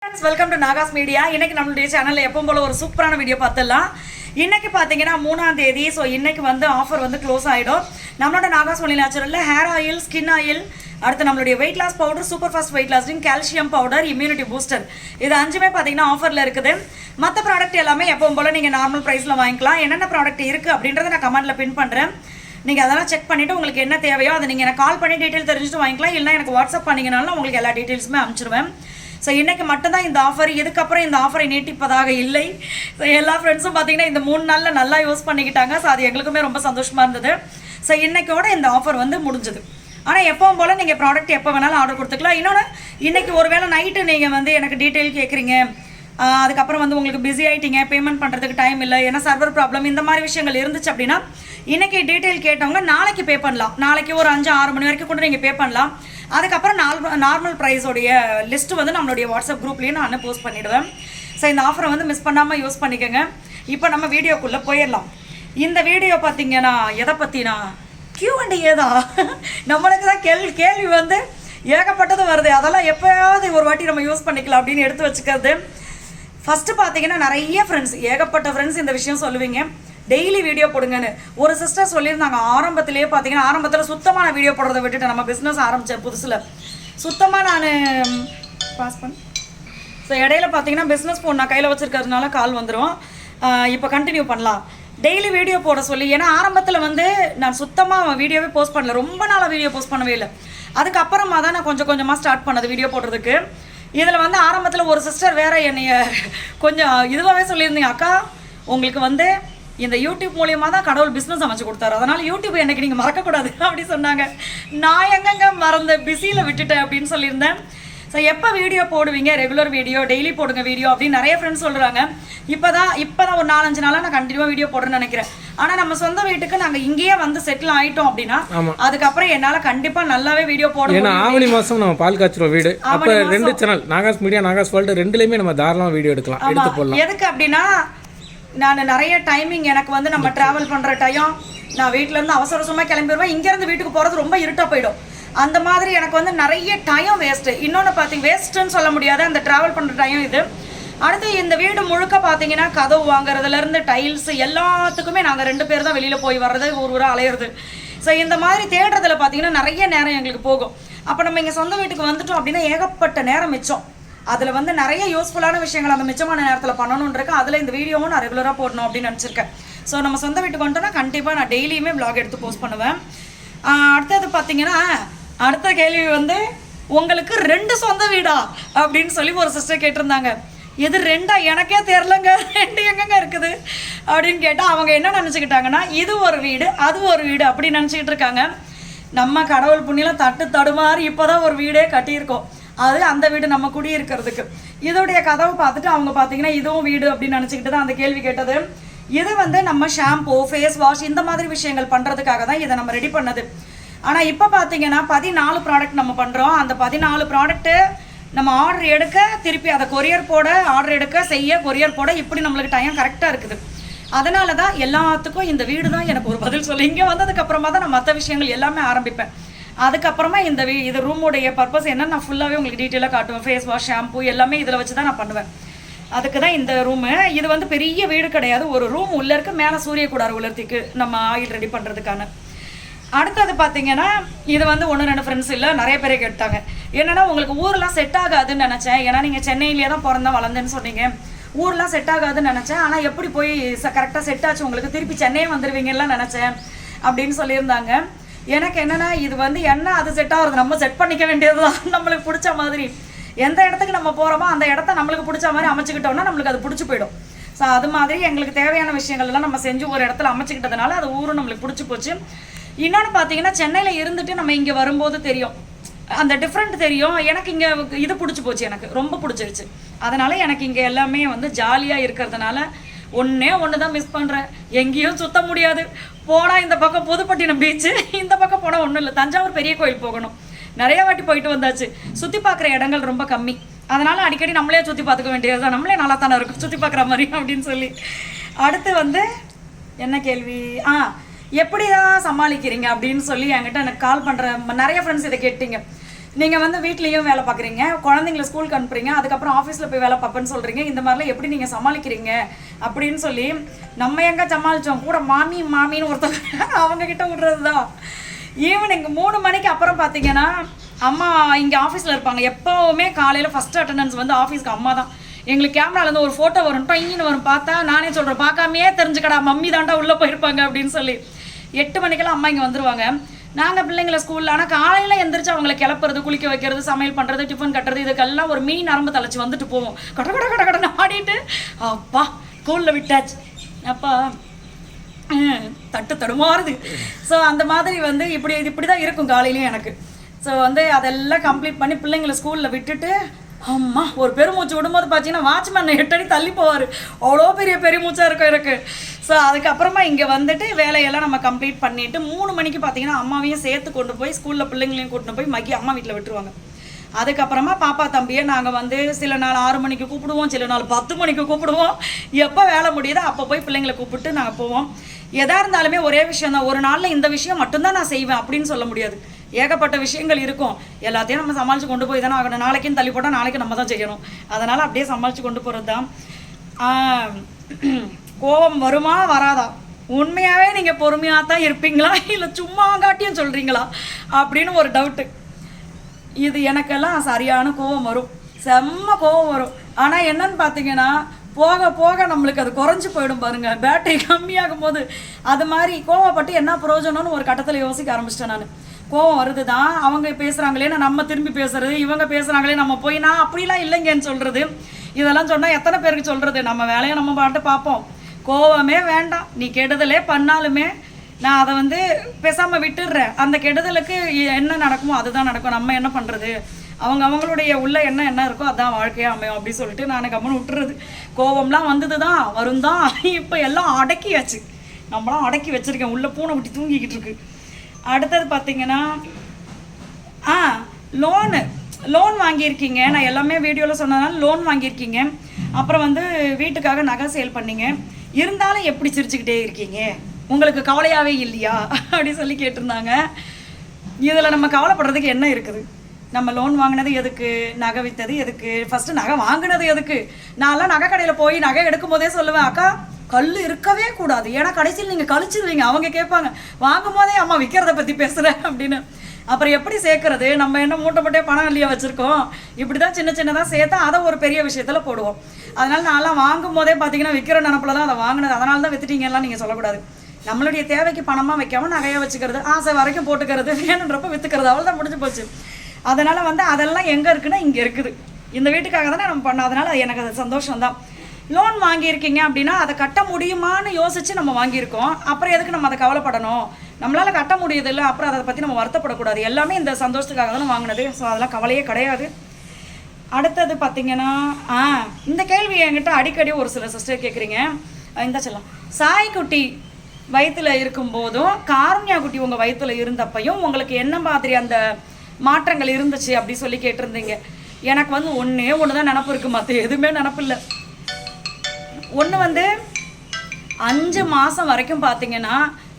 friends, welcome to Nagas Media. இன்னைக்கு நம்மளுடைய சேனல்ல எப்பவும் போல ஒரு சூப்பரான வீடியோ பார்த்தலாம். இன்னைக்கு பாத்தீங்கன்னா 3ஆம் தேதி. சோ இன்னைக்கு வந்து ஆஃபர் வந்து க்ளோஸ் ஆயிடும். நம்மளோட நாகாஸ் ஒன்லி நேச்சுரல்ல ஹேர் ஆயில், ஸ்கின் ஆயில், அடுத்து நம்மளுடைய weight loss powder, super fast weight loss drink, calcium powder, immunity booster, இது அஞ்சுமே பாத்தீங்கன்னா ஆஃபர்ல இருக்குது. மற்ற ப்ராடக்ட் எல்லாமே எப்பவும் போல நீங்க நார்மல் பிரைஸ்ல வாங்கிக்கலாம். என்னென்ன ப்ராடக்ட் இருக்கு அப்படின்றத நான் கமெண்ட்ல பின் பண்றேன். நீங்கள் அதெல்லாம் செக் பண்ணிவிட்டு உங்களுக்கு என்ன தேவையோ அதை நீங்கள் எனக்கு கால் பண்ணி டீட்டெயில் தெரிஞ்சுட்டு வாங்கிக்கலாம். இல்லைனா எனக்கு வாட்ஸ்அப் பண்ணிங்கனாலும் உங்களுக்கு எல்லா டீட்டெயில்ஸுமே அனுப்பிச்சிடுவேன். ஸோ இன்றைக்கி மட்டும்தான் இந்த ஆஃபர், இதுக்கப்புறம் இந்த ஆஃபரை நீட்டிப்பதாக இல்லை. ஸோ எல்லா ஃப்ரெண்ட்ஸும் பார்த்தீங்கன்னா இந்த 3 நாளில் நல்லா யூஸ் பண்ணிக்கிட்டாங்க. ஸோ அது எங்களுக்குமே ரொம்ப சந்தோஷமாக இருந்தது. ஸோ இன்றைக்கோட இந்த ஆஃபர் வந்து முடிஞ்சுது. ஆனால் எப்பவும் போல் நீங்கள் ப்ராடக்ட் எப்போ வேணாலும் ஆர்டர் கொடுத்துக்கலாம். இன்னொன்று, இன்றைக்கி ஒரு வேளை நைட்டு நீங்கள் வந்து எனக்கு டீட்டெயில் கேட்குறீங்க, அதுக்கப்புறம் வந்து உங்களுக்கு பிஸி ஆகிட்டீங்க, பேமெண்ட் பண்ணுறதுக்கு டைம் இல்லை, ஏன்னா சர்வர் ப்ராப்ளம், இந்த மாதிரி விஷயங்கள் இருந்துச்சு அப்படின்னா இன்றைக்கி டீட்டெயில் கேட்டவங்க நாளைக்கு பே பண்ணலாம். நாளைக்கு ஒரு 5-6 மணி வரைக்கும் கூட நீங்கள் பே பண்ணலாம். அதுக்கப்புறம் நார்மல் ப்ரைஸோடைய லிஸ்ட்டு வந்து நம்மளுடைய வாட்ஸ்அப் குரூப்லேயும் நான் போஸ்ட் பண்ணிவிடுவேன். ஸோ இந்த ஆஃபரை வந்து மிஸ் பண்ணாமல் யூஸ் பண்ணிக்கோங்க. இப்போ நம்ம வீடியோக்குள்ளே போயிடலாம். இந்த வீடியோ பார்த்தீங்கன்னா எதை பற்றினா Q&A தான். நம்மளுக்கு தான் கேள்வி வந்து ஏகப்பட்டது வருது. அதெல்லாம் எப்போயாவது ஒரு வாட்டி நம்ம யூஸ் பண்ணிக்கலாம் அப்படின்னு எடுத்து வச்சுக்கிறது. ஃபஸ்ட்டு பார்த்தீங்கன்னா நிறைய ஃப்ரெண்ட்ஸ், ஏகப்பட்ட ஃப்ரெண்ட்ஸ் இந்த விஷயம் சொல்லுவீங்க, டெய்லி வீடியோ போடுங்கன்னு. ஒரு சிஸ்டர் சொல்லியிருந்தாங்க ஆரம்பத்திலேயே பார்த்தீங்கன்னா, ஆரம்பத்தில் சுத்தமாக நான் வீடியோ போடுறதை விட்டுட்டு நம்ம பிஸ்னஸ் ஆரம்பித்தேன் புதுசில் சுத்தமாக நான் பாஸ் பண்ணேன். ஸோ இடையில பார்த்தீங்கன்னா பிஸ்னஸ் ஃபோன் நான் கையில் வச்சுருக்கிறதுனால கால் வந்துடும். இப்போ கண்டினியூ பண்ணலாம். டெய்லி வீடியோ போட சொல்லி, ஏன்னா ஆரம்பத்தில் வந்து நான் சுத்தமாக வீடியோவே போஸ்ட் பண்ணல, ரொம்ப நாளாக வீடியோ போஸ்ட் பண்ணவே இல்லை. அதுக்கப்புறமா தான் நான் கொஞ்சம் கொஞ்சமாக ஸ்டார்ட் பண்ணது வீடியோ போடுறதுக்கு. இதில் வந்து ஆரம்பத்தில் ஒரு சிஸ்டர் வேறு என்னைய கொஞ்சம் இதுவாகவே சொல்லியிருந்தீங்க, அக்கா உங்களுக்கு வந்து இந்த யூடியூப் மூலியமாக தான் கடவுள் பிஸ்னஸ் அமைச்சு கொடுத்தாரு, அதனால் யூடியூப் என்னைக்கு நீங்கள் மறக்கக்கூடாது அப்படி சொன்னாங்க. நான் எங்கெங்க மறந்த பிஸியில் விட்டுட்டேன் அப்படின்னு சொல்லியிருந்தேன். ஸோ எப்போ வீடியோ போடுவீங்க, ரெகுலர் வீடியோ, டெய்லி போடுங்க வீடியோ அப்படின்னு நிறைய ஃப்ரெண்ட்ஸ் சொல்கிறாங்க. இப்போ தான் ஒரு 4-5 நாளாக நான் கண்டினியூவாக வீடியோ போடுறேன்னு நினைக்கிறேன். ஆனால் நம்ம சொந்த வீட்டுக்கு நாங்கள் இங்கேயே வந்து செட்டில் ஆகிட்டோம் அப்படின்னா அதுக்கப்புறம் என்னால் கண்டிப்பாக நல்லாவே வீடியோ போட முடியும். ஏன்னா ஆவணி மாதம் நம்ம பால் காய்ச்சிரும் வீடு. அப்போ 2 சேனல், நாகாஸ் மீடியா, நாகாஸ் வேர்ல்டு, ரெண்டுலேயுமே நம்ம தாராளமாக வீடியோ எடுக்கலாம், எடுத்து போடலாம். எதுக்கு அப்படின்னா, நான் நிறைய டைமிங் எனக்கு வந்து நம்ம ட்ராவல் பண்ணுற டைம், நான் வீட்டிலேருந்து அவசரமாக கிளம்பிடுவேன், இங்கேருந்து வீட்டுக்கு போகிறது ரொம்ப இருட்டாக போயிடும். அந்த மாதிரி எனக்கு வந்து நிறைய டைம் வேஸ்ட்டு. இன்னொன்று வேஸ்ட்டுன்னு சொல்ல முடியாது, அந்த ட்ராவல் பண்ணுற டைம் இது. அடுத்து இந்த வீடு முழுக்க பார்த்தீங்கன்னா கதவு வாங்குறதுலேருந்து டைல்ஸு எல்லாத்துக்குமே நாங்கள் 2 பேர் தான் வெளியில் போய் வர்றது, ஊராக அலையிறது. ஸோ இந்த மாதிரி தேடுறதுல பார்த்தீங்கன்னா நிறைய நேரம் எங்களுக்கு போகும். அப்போ நம்ம இங்கே சொந்த வீட்டுக்கு வந்துட்டோம் அப்படின்னா ஏகப்பட்ட நேரம் மிச்சம். அதில் வந்து நிறைய யூஸ்ஃபுல்லான விஷயங்கள் அந்த மிச்சமான நேரத்தில் பண்ணணுன்றிருக்கு. அதில் இந்த வீடியோவும் நான் ரெகுலராக போடணும் அப்படின்னு நினச்சிருக்கேன். ஸோ நம்ம சொந்த வீட்டுக்கு வந்துட்டோன்னா கண்டிப்பாக நான் டெய்லியுமே வ்ளாக் எடுத்து போஸ்ட் பண்ணுவேன். அடுத்தது பார்த்தீங்கன்னா, அடுத்த கேள்வி வந்து, உங்களுக்கு 2 சொந்த வீடா அப்படின்னு சொல்லி ஒரு சிஸ்டர் கேட்டிருந்தாங்க. எது 2? எனக்கே தெரிலங்க, 2 எங்கெங்க இருக்குது அப்படின்னு கேட்டால் அவங்க என்ன நினச்சிக்கிட்டாங்கன்னா, இது ஒரு வீடு அது ஒரு வீடு அப்படி நினச்சிக்கிட்டு இருக்காங்க. நம்ம கடவுள் புண்ணியம் தட்டு தடுமாறி இப்போ தான் ஒரு வீடே கட்டியிருக்கோம். அது அந்த வீடு நம்ம குடியிருக்கிறதுக்கு. இதோடைய கதவை பார்த்துட்டு அவங்க பார்த்தீங்கன்னா இதுவும் வீடு அப்படின்னு நினச்சிக்கிட்டு தான் அந்த கேள்வி கேட்டது. இது வந்து நம்ம ஷாம்பு, ஃபேஸ் வாஷ், இந்த மாதிரி விஷயங்கள் பண்ணுறதுக்காக தான் இதை நம்ம ரெடி பண்ணது. ஆனால் இப்போ பார்த்தீங்கன்னா 14 ப்ராடக்ட் நம்ம பண்ணுறோம். அந்த 14 ப்ராடக்ட்டு நம்ம ஆர்டர் எடுக்க, திருப்பி அதை கொரியர் போட, ஆர்டர் எடுக்க, செய்ய, கொரியர் போட, இப்படி நம்மளுக்கு டைம் கரெக்டாக இருக்குது. அதனால தான் எல்லாத்துக்கும் இந்த வீடு தான் எனக்கு ஒரு பதில் சொல்லி, இங்கே வந்ததுக்கப்புறமா தான் நான் மற்ற விஷயங்கள் எல்லாமே ஆரம்பிப்பேன். அதுக்கப்புறமா இது ரூமுடைய பர்பஸ் என்ன நான் ஃபுல்லாகவே உங்களுக்கு டீட்டெயிலாக காட்டுவேன். ஃபேஸ் வாஷ், ஷாம்பு எல்லாமே இதில் வச்சு தான் நான் பண்ணுவேன். அதுக்கு தான் இந்த ரூமு. இது வந்து பெரிய வீடு கிடையாது, ஒரு ரூம் உள்ளே இருக்க, மேலே சூரிய கூடார உலர்த்திக்கு நம்ம ஆயில் ரெடி பண்ணுறதுக்கான. அடுத்தது பார்த்தீங்கன்னா, இது வந்து 1-2 ஃப்ரெண்ட்ஸ் இல்லை, நிறைய பேரே கேட்டாங்க. என்னென்னா, உங்களுக்கு ஊரெலாம் செட் ஆகாதுன்னு நினச்சேன், ஏன்னா நீங்கள் சென்னையிலேயே தான் பிறந்தேன் வளர்ந்தேன்னு சொன்னீங்க, ஊரெலாம் செட் ஆகாதுன்னு நினச்சேன், ஆனால் எப்படி போய் கரெக்டாக செட் ஆச்சு உங்களுக்கு, திருப்பி சென்னையே வந்துடுவீங்கலாம் நினச்சேன் அப்படின்னு சொல்லியிருந்தாங்க. எனக்கு என்னென்னா, இது வந்து என்ன அது செட் ஆகுறது, நம்ம செட் பண்ணிக்க வேண்டியது தான் நம்மளுக்கு பிடிச்ச மாதிரி. எந்த இடத்துக்கு நம்ம போகிறோமோ அந்த இடத்த நம்மளுக்கு பிடிச்ச மாதிரி அமைச்சிக்கிட்டோம்னா நம்மளுக்கு அது பிடிச்சி போயிடும். ஸோ அது மாதிரி எங்களுக்கு தேவையான விஷயங்கள்லாம் நம்ம செஞ்சு ஒரு இடத்துல அமைச்சிக்கிட்டதுனால அது ஊரும் நம்மளுக்கு பிடிச்சி போச்சு. இன்னொன்று பார்த்தீங்கன்னா, சென்னையில் இருந்துட்டு நம்ம இங்கே வரும்போது தெரியும், அந்த டிஃப்ரெண்ட் தெரியும். எனக்கு இங்கே இது பிடிச்சி போச்சு, எனக்கு ரொம்ப பிடிச்சிருச்சு. அதனால் எனக்கு இங்கே எல்லாமே வந்து ஜாலியாக இருக்கிறதுனால ஒன்று தான் மிஸ் பண்ணுறேன். எங்கேயும் சுத்த முடியாது. போனால் இந்த பக்கம் புதுப்பட்டினம் பீச்சு, இந்த பக்கம் போனால் ஒன்றும் இல்லை, தஞ்சாவூர் பெரிய கோயில் போகணும். நிறைய வாட்டி போயிட்டு வந்தாச்சு. சுற்றி பார்க்குற இடங்கள் ரொம்ப கம்மி. அதனால் அடிக்கடி நம்மளே சுற்றி பார்த்துக்க வேண்டியது தான், நம்மளே நல்லா தானே இருக்கும் சுற்றி பார்க்குற மாதிரி அப்படின்னு சொல்லி. அடுத்து வந்து என்ன கேள்வி, எப்படி தான் சமாளிக்கிறீங்க அப்படின்னு சொல்லி என்கிட்ட எனக்கு கால் பண்ணுற நிறைய ஃப்ரெண்ட்ஸ் இதை கேட்டீங்க. நீங்கள் வந்து வீட்லேயும் வேலை பார்க்குறீங்க, குழந்தைங்கள ஸ்கூலுக்கு அனுப்புறீங்க, அதுக்கப்புறம் ஆஃபீஸில் போய் வேலை பார்ப்பேன்னு சொல்கிறீங்க. இந்த மாதிரிலாம் எப்படி நீங்கள் சமாளிக்கிறீங்க அப்படின்னு சொல்லி நம்ம எங்கே சமாளித்தோம், கூட மாமின்னு ஒருத்தவங்க அவங்கக்கிட்ட விடுறது தான். ஈவினிங் 3 மணிக்கு அப்புறம் பார்த்தீங்கன்னா அம்மா இங்கே ஆஃபீஸில் இருப்பாங்க. எப்போவுமே காலையில் ஃபஸ்ட் அட்டண்டன்ஸ் வந்து ஆஃபீஸ்க்கு அம்மா தான். எங்களுக்கு கேமராலேருந்து ஒரு ஃபோட்டோ வரும், டொயின்னு வரும். பார்த்தா நானே சொல்கிறேன், பார்க்காமையே தெரிஞ்சுக்கடா மம்மி தாண்டா உள்ளே போயிருப்பாங்க அப்படின்னு சொல்லி. 8 மணிக்கெல்லாம் அம்மா இங்கே வந்துடுவாங்க. நாங்கள் பிள்ளைங்களை ஸ்கூலில் ஆனால் காலையில் எந்திரிச்சு அவங்களை கிளப்புறது, குளிக்க வைக்கிறது, சமையல் பண்ணுறது, டிஃபன் கட்டுறது, இதுக்கெல்லாம் ஒரு மீன் நரம்பு தலைச்சி வந்துட்டு போவோம். கடன்னு ஆடிட்டு அப்பா ஸ்கூலில் விட்டாச்சு. அப்பா தடுமாறுது. ஸோ அந்த மாதிரி வந்து இப்படி தான் இருக்கும் காலையிலையும் எனக்கு. ஸோ வந்து அதெல்லாம் கம்ப்ளீட் பண்ணி பிள்ளைங்களை ஸ்கூலில் விட்டுட்டு அம்மா ஒரு பெருமூச்சு விடும்போது பார்த்தீங்கன்னா வாட்ச்மேன் 8 அடி தள்ளி போவார். அவ்வளோ பெரிய மூச்சாக இருக்கும் எனக்கு. ஸோ அதுக்கப்புறமா இங்கே வந்துட்டு வேலையெல்லாம் நம்ம கம்ப்ளீட் பண்ணிவிட்டு 3 மணிக்கு பார்த்தீங்கன்னா அம்மாவையும் சேர்த்து கொண்டு போய் ஸ்கூலில் பிள்ளைங்களையும் கூட்டின்னு போய் அம்மா வீட்டில் விட்டுருவாங்க. அதுக்கப்புறமா பாப்பா தம்பியை நாங்கள் வந்து சில நாள் 6 மணிக்கு கூப்பிடுவோம், சில நாள் 10 மணிக்கு கூப்பிடுவோம். எப்போ வேலை முடியுதோ அப்போ போய் பிள்ளைங்களை கூப்பிட்டு நாங்கள் போவோம். எதாக இருந்தாலுமே ஒரே விஷயம் தான், ஒரு நாளில் இந்த விஷயம் மட்டும்தான் நான் செய்வேன் அப்படின்னு சொல்ல முடியாது. ஏகப்பட்ட விஷயங்கள் இருக்கும். எல்லாத்தையும் நம்ம சமாளித்து கொண்டு போய் தானே ஆகணும். நாளைக்குன்னு தள்ளி போட்டால் நாளைக்கு நம்ம தான் செய்யணும். அதனால் அப்படியே சமாளித்து கொண்டு போகிறது தான். கோபம் வருமா வராதா, உண்மையாகவே நீங்கள் பொறுமையாக தான் இருப்பீங்களா இல்லை சும்மா காட்டியும் சொல்கிறீங்களா அப்படின்னு ஒரு டவுட்டு. இது எனக்கெல்லாம் சரியான கோபம் வரும், செம்ம கோபம் வரும். ஆனால் என்னன்னு பார்த்தீங்கன்னா போக போக நம்மளுக்கு அது குறைஞ்சி போயிடும் பாருங்க, பேட்டரி கம்மியாகும் போது. அது மாதிரி கோவப்பட்டு என்ன பிரயோஜனம்னு ஒரு கட்டத்தில் யோசிக்க ஆரம்பிச்சிட்டேன் நான். கோவம் வருது தான், அவங்க பேசுகிறாங்களே நம்ம திரும்பி பேசுறது, இவங்க பேசுகிறாங்களே நம்ம போய் நான் அப்படிலாம் இல்லைங்கன்னு சொல்கிறது. இதெல்லாம் சொன்னால் எத்தனை பேருக்கு சொல்கிறது? நம்ம வேலையை நம்ம பாட்டு பார்ப்போம். கோவமே வேண்டாம், நீ கெடுதலே பண்ணாலுமே நான் அதை வந்து பேசாமல் விட்டுடுறேன். அந்த கெடுதலுக்கு என்ன நடக்குமோ அதுதான் நடக்கும். நம்ம என்ன பண்ணுறது, அவங்களுடைய உள்ள என்ன இருக்கோ அதான் வாழ்க்கையாக அமையும் அப்படி சொல்லிட்டு நான் கம்மனு விட்டுறது. கோவம்லாம் வந்தது தான் வரும் தான். இப்போ எல்லாம் அடக்கியாச்சு, நம்மளாம் அடக்கி வச்சுருக்கேன். உள்ளே பூனை விட்டு தூங்கிக்கிட்டு இருக்கு. அடுத்தது பார்த்தீங்கன்னா லோன் வாங்கியிருக்கீங்க. நான் எல்லாமே வீடியோவில் சொன்னதுனால லோன் வாங்கியிருக்கீங்க. அப்புறம் வந்து வீட்டுக்காக நகை சேல் பண்ணீங்க. இருந்தாலும் எப்படி சிரிச்சுக்கிட்டே இருக்கீங்க, உங்களுக்கு கவலையாகவே இல்லையா அப்படி சொல்லி கேட்டிருந்தாங்க. இதில் நம்ம கவலைப்படுறதுக்கு என்ன இருக்குது? நம்ம லோன் வாங்கினது எதுக்கு, நகை விற்றது எதுக்கு, ஃபஸ்ட்டு நகை வாங்கினது எதுக்கு? நான்லாம் நகை கடையில் போய் நகை எடுக்கும் போதே சொல்லுவேன், அக்கா கல் இருக்கவே கூடாது, ஏன்னா கடைசியில் நீங்கள் கழிச்சிருவீங்க. அவங்க கேட்பாங்க, வாங்கும் போதே அம்மா விற்கிறத பற்றி பேசுகிறேன் அப்படின்னு. அப்புறம் எப்படி சேர்க்கறது, நம்ம என்ன மூட்டை பணம் இல்லையா வச்சுருக்கோம், இப்படி தான் சின்னதாக சேர்த்தா அதை ஒரு பெரிய விஷயத்தில் போடுவோம். அதனால் நான்லாம் வாங்கும் போதே பார்த்தீங்கன்னா விற்கிற நினப்பில் தான் அதை வாங்கினது. அதனால தான் விற்றுட்டீங்கலாம் நீங்கள் சொல்லக்கூடாது. நம்மளுடைய தேவைக்கு பணமாக வைக்காமல் நகையாக வச்சுக்கிறது, ஆசை வரைக்கும் போட்டுக்கிறது, வேணுன்றப்ப விற்றுக்கிறது, அவ்வளோ தான் முடிஞ்சு போச்சு. அதனால் வந்து அதெல்லாம் எங்கே இருக்குன்னா இங்கே இருக்குது. இந்த வீட்டுக்காக தானே நம்ம பண்ணோம். அதனால் அது எனக்கு அது சந்தோஷம்தான். லோன் வாங்கியிருக்கீங்க அப்படின்னா அதை கட்ட முடியுமான்னு யோசித்து நம்ம வாங்கியிருக்கோம். அப்புறம் எதுக்கு நம்ம அதை கவலைப்படணும்? நம்மளால் கட்ட முடியுதில்லை, அப்புறம் அதை பற்றி நம்ம வருத்தப்படக்கூடாது. எல்லாமே இந்த சந்தோஷத்துக்காக தானே வாங்கினது. ஸோ அதெல்லாம் கவலையே கிடையாது. அடுத்தது பார்த்திங்கன்னா இந்த கேள்வி என்கிட்ட அடிக்கடி ஒரு சில சிஸ்டர் கேட்குறீங்க. இந்த செல்லம் சாய்க்குட்டி வயிற்றுல இருக்கும்போதும் காருண்யா குட்டி உங்கள் வயிற்றுல இருந்தப்பையும் உங்களுக்கு என்ன மாதிரி அந்த மாற்றங்கள் இருந்துச்சு அப்படி சொல்லி கேட்டிருந்தீங்க. எனக்கு வந்து ஒன்று தான் நினப்பு இருக்குது, மற்ற எதுவுமே நினப்பு இல்லை. ஒன்று வந்து 5 மாதம் வரைக்கும் பார்த்தீங்கன்னா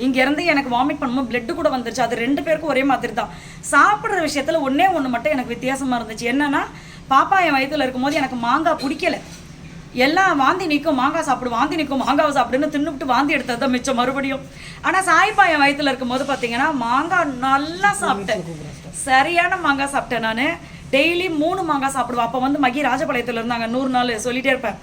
இங்கேருந்து எனக்கு வாமிட் பண்ணும்போது பிளட்டு கூட வந்துருச்சு. அது 2 பேருக்கும் ஒரே மாதிரி தான். சாப்பிட்ற விஷயத்தில் ஒன்று மட்டும் எனக்கு வித்தியாசமாக இருந்துச்சு. என்னென்னா பாப்பா என் வயிற்றுல இருக்கும்போது எனக்கு மாங்காய் பிடிக்கலை. எல்லாம் வாந்தி நிற்கும், மாங்காய் சாப்பிடு, வாந்தி நிற்கும், மாங்காவை சாப்பிடுன்னு தின்னுவிட்டு வாந்தி எடுத்தது தான் மிச்சம் மறுபடியும். ஆனால் சாய்ப்பா என் வயிற்றுல இருக்கும்போது பார்த்தீங்கன்னா மாங்காய் நல்லா சாப்பிட்டேன், சரியான மாங்காய் சாப்பிட்டேன். நான் டெய்லி 3 மாங்காய் சாப்பிடுவேன். அப்போ வந்து மகி ராஜபாளையத்தில் இருந்தாங்க, 100 நாள் சொல்லிகிட்டே இருப்பேன்.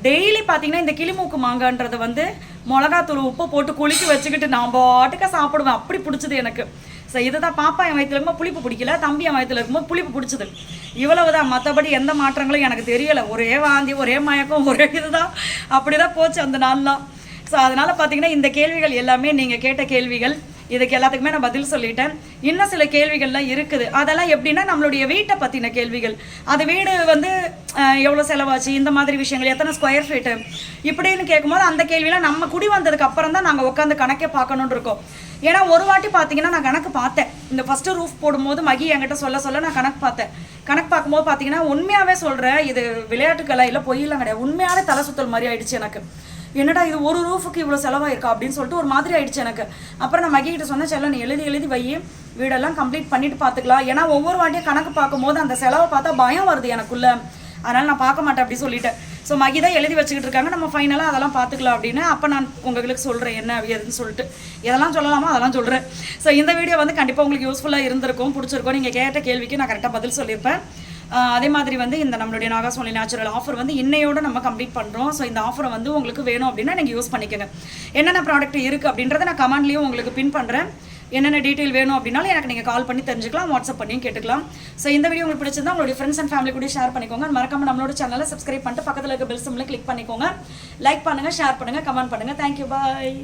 டெய்லி பார்த்தீங்கன்னா இந்த கிளிமூக்கு மாங்கான்றது வந்து மிளகாத்தூள் உப்பு போட்டு குளிக்க வச்சுக்கிட்டு நான் பாட்டுக்க சாப்பிடுவேன். அப்படி பிடிச்சது எனக்கு. ஸோ இதை தான் பாப்பா என் வயிற்றுல இருக்கும்போது புளிப்பு பிடிக்கல, தம்பி என் வயிற்றுல இருக்கும்போது புளிப்பு பிடிச்சது. இவ்வளவு தான், மற்றபடி எந்த மாற்றங்களும் எனக்கு தெரியலை. ஒரே வாந்தி, ஒரே மயக்கம், ஒரே இதுதான், அப்படி தான் போச்சு அந்த நாள்லாம். ஸோ அதனால் பார்த்தீங்கன்னா இந்த கேள்விகள் எல்லாமே நீங்கள் கேட்ட கேள்விகள். இதுக்கு எல்லாத்துக்குமே நான் பதில் சொல்லிட்டேன். இன்னும் சில கேள்விகள்லாம் இருக்குது. அதெல்லாம் எப்படின்னா நம்மளுடைய வீட்டை பற்றின கேள்விகள். அது வீடு வந்து எவ்வளோ செலவாச்சு, இந்த மாதிரி விஷயங்கள், எத்தனை ஸ்கொயர் ஃபீட்டு இப்படின்னு கேட்கும்போது அந்த கேள்வியெலாம் நம்ம குடி வந்ததுக்கு அப்புறம் தான் நாங்கள் உட்காந்து கணக்கே பார்க்கணுன்னு இருக்கோம். ஏன்னா ஒரு வாட்டி பார்த்தீங்கன்னா நான் கணக்கு பார்த்தேன். இந்த ஃபஸ்ட்டு ரூஃப் போடும்போது மகி என்கிட்ட சொல்ல நான் கணக்கு பார்த்தேன். கணக்கு பார்க்கும்போது பார்த்தீங்கன்னா உண்மையாகவே சொல்கிறேன், இது விளையாட்டுக்களை இல்லை பொய்யெல்லாம் கிடையாது, உண்மையாகவே தலை சுத்தல் மாதிரி ஆயிடுச்சு எனக்கு. என்னடா இது ஒரு ரூஃபுக்கு இவ்வளோ செலவாயிருக்கா அப்படின்னு சொல்லிட்டு ஒரு மாதிரி ஆயிடுச்சு எனக்கு. அப்புறம் நான் மகிக்கிட்ட சொன்னேன், செல்லம் நீ எழுதி வை, வீடெல்லாம் கம்ப்ளீட் பண்ணிட்டு பார்த்துக்கலாம். ஏன்னா ஒவ்வொரு வாட்டியும் கணக்கு பார்க்கும்போது அந்த செலவை பார்த்தா பயம் வருது எனக்குள்ள, அதனால் நான் பார்க்க மாட்டேன் அப்படி சொல்லிட்டேன். ஸோ மகி தான் எழுதி வச்சுக்கிட்டு இருக்காங்க, நம்ம ஃபைனலாக அதெல்லாம் பார்த்துக்கலாம் அப்படின்னு. அப்போ நான் உங்களுக்கு சொல்கிறேன் என்ன ஏதுன்னு சொல்லிட்டு, எதெல்லாம் சொல்லலாமோ அதெல்லாம் சொல்கிறேன். ஸோ இந்த வீடியோ வந்து கண்டிப்பாக உங்களுக்கு யூஸ்ஃபுல்லாக இருந்திருக்கும், பிடிச்சிருக்கும். நீங்கள் கேட்ட கேள்விக்கு நான் கரெக்டாக பதில் சொல்லியிருப்பேன். அதே மாதிரி வந்து இந்த நம்மளுடைய நாகாஸ் ஒன்லி நேச்சுரல் ஆஃபர் வந்து இன்னையோட நம்ம கம்ப்ளீட் பண்ணுறோம். ஸோ இந்த ஆஃபரை வந்து உங்களுக்கு வேணும் அப்படின்னா நீங்கள் யூஸ் பண்ணிக்கோங்க. என்னென்ன ப்ராடக்ட் இருக்குது அப்படின்றத நான் கமெண்ட்லேயும் உங்களுக்கு பின் பண்ணுறேன். என்னென்ன டீட்டெயில் வேணும் அப்படின்னாலும் எனக்கு நீங்கள் கால் பண்ணி தெரிஞ்சுக்கலாம், வாட்ஸ்அப் பண்ணியும் கேட்டுக்கலாம். ஸோ இந்த வீடியோ உங்களுக்கு பிடிச்சிருந்தா உங்களுடைய ஃப்ரெண்ட்ஸ் அண்ட் ஃபேமிலி கூட ஷேர் பண்ணிக்கோங்க. மறக்காம நம்மளோட சேனலை சப்ஸ்கிரைப் பண்ணிட்டு பக்கத்தில் இருக்க பெல் சிம்மில் கிளிக் பண்ணிக்கோங்க. லைக் பண்ணுங்கள், ஷேர் பண்ணுங்கள், கமெண்ட் பண்ணுங்கள். தேங்க்யூ, பாய்.